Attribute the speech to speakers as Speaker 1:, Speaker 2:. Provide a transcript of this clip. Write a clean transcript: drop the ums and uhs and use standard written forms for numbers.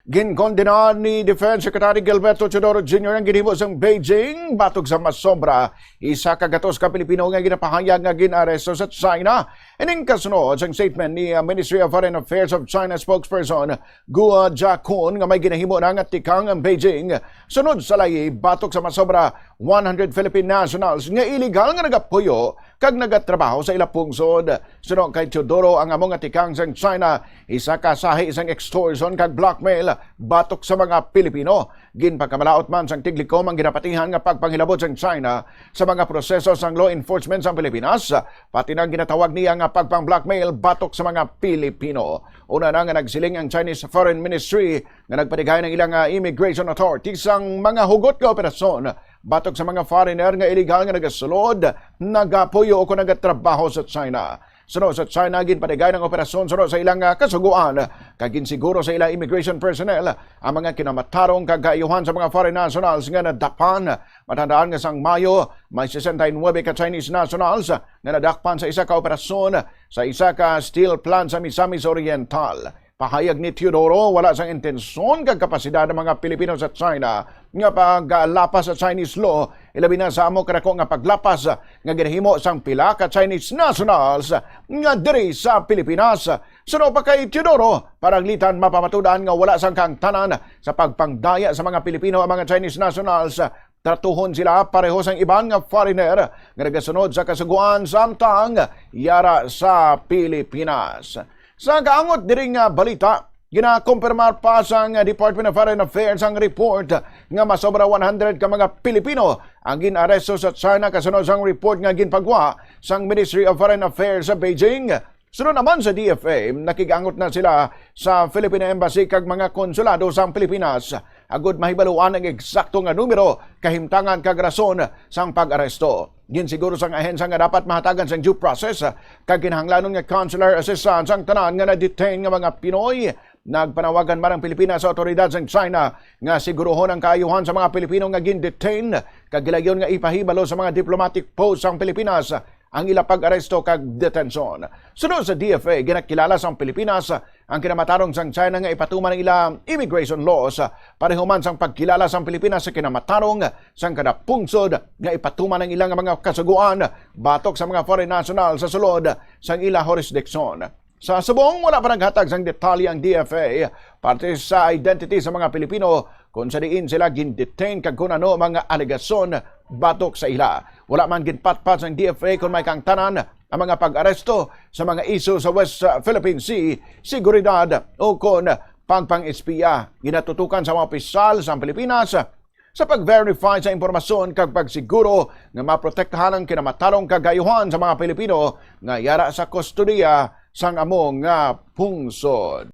Speaker 1: Ginkondenahan ni Defense Secretary Gilberto Teodoro Jr. ang ginhimo sa Beijing batog sa masobra isa ka gatos ka Pilipino nga ginapahayag nga ginaresto sa China. Ining kasunod sa statement ni Ministry of Foreign Affairs of China spokesperson Guo Jiakun nga may ginahimo na nga tikang ang Beijing sunod sa layi batok sa masobra 100 Philippine nationals nga illegal nga nagapuyo kag nagatrabaho sa ilang pungsod. Sunod kay Teodoro ang among nga tikang sa China isa ka sahi isang extortion kag blackmail batok sa mga Pilipino. Ginpagkamalaot man sang tiglikom ang ginapatihan nga pagpanghilabot sa China sa mga proseso sang law enforcement sa Pilipinas, pati na ginatawag niya nga pagpang-blackmail batok sa mga Pilipino. Una na nga nagsiling ang Chinese Foreign Ministry nga nagpatigay ng ilang immigration authorities ang mga hugot nga operasyon batok sa mga foreigner nga illegal nga nagasulod, nagapuyo o kung nagatrabaho sa China. Sunod sa China, ginpatigay ng operasyon sunod sa ilang kasuguan. Kaginsiguro sa ilang immigration personnel ang mga kinamatarong kagayuhan sa mga foreign nationals nga nadapan. Matandaan nga sang Mayo, may 69 ka Chinese nationals nga nadakpan sa isa ka operasyon sa isa ka steel plant sa Misamis Oriental. Pahayag ni Teodoro, wala sang intensyon kag kapasidad ng mga Pilipino sa China nga paglapas sa Chinese law, ilabi na sa amo kadako nga paglapas nga ginahimo sang pila ka Chinese nationals nga diri sa Pilipinas. Suno pa kay Teodoro, paraglitan mapamatudan nga wala sang kangtanan sa pagpangdaya sa mga Pilipino ang mga Chinese nationals. Tratuhon sila pareho sang iban nga foreigner nga nagasunod sa kasuguan samtang yara sa Pilipinas. Sa kaangot diri nga balita, ginakumpirmar pa sa Department of Foreign Affairs ang report nga masobra 100 ka mga Pilipino ang ginaresto sa China kasunod sang report nga ginpagwa sang Ministry of Foreign Affairs sa Beijing. Sunod naman sa DFA, nakigangot na sila sa Philippine Embassy kag mga konsulado sa Pilipinas. Agud mahibaluan ang eksakto nga numero, kahimtangan kag rason sang pag-aresto. Ginsiguro sang ahensya nga dapat mahatagan sang due process kag kinahanglanon nga consular assistance sang tanan nga na-detain nga mga Pinoy. Nagpanawagan man ang Pilipinas sa otoridad sang China nga siguruhon ang kaayuhan sa mga Pilipino nga gin-detain kag gilayon nga ipahibalo sa mga diplomatic posts sang Pilipinas ang ila pag-aresto kag detensyon. Sunod sa DFA, ginakilala sang Pilipinas ang kinamatarong sang China nga ipatuman ng ila immigration laws. Pareho man sang pagkilala sang Pilipinas sa kinamatarong sang kada pungsod nga ipatuman ng ilang mga kasuguan batok sa mga foreign national sa sulod sang ila jurisdiction. Sa subong, wala pa naghatag sang detalye ang DFA parte sa identity sa mga Pilipino kung sa diin sila gin-detain kag kung ano mga alegasyon batok sa ila. Wala man ginpatpat sang DFA kung may kangtanan ang mga pag-aresto sa mga isu sa West Philippine Sea, seguridad o kung pagpang-espiya. Ginatutukan sa mga opisyal sa Pilipinas sa pag-verify sa impormasyon kag pagsiguro nga maprotektahan ang kinamatarong kagayuhan sa mga Pilipino nga yara sa kustodiya sang among nga pungsod.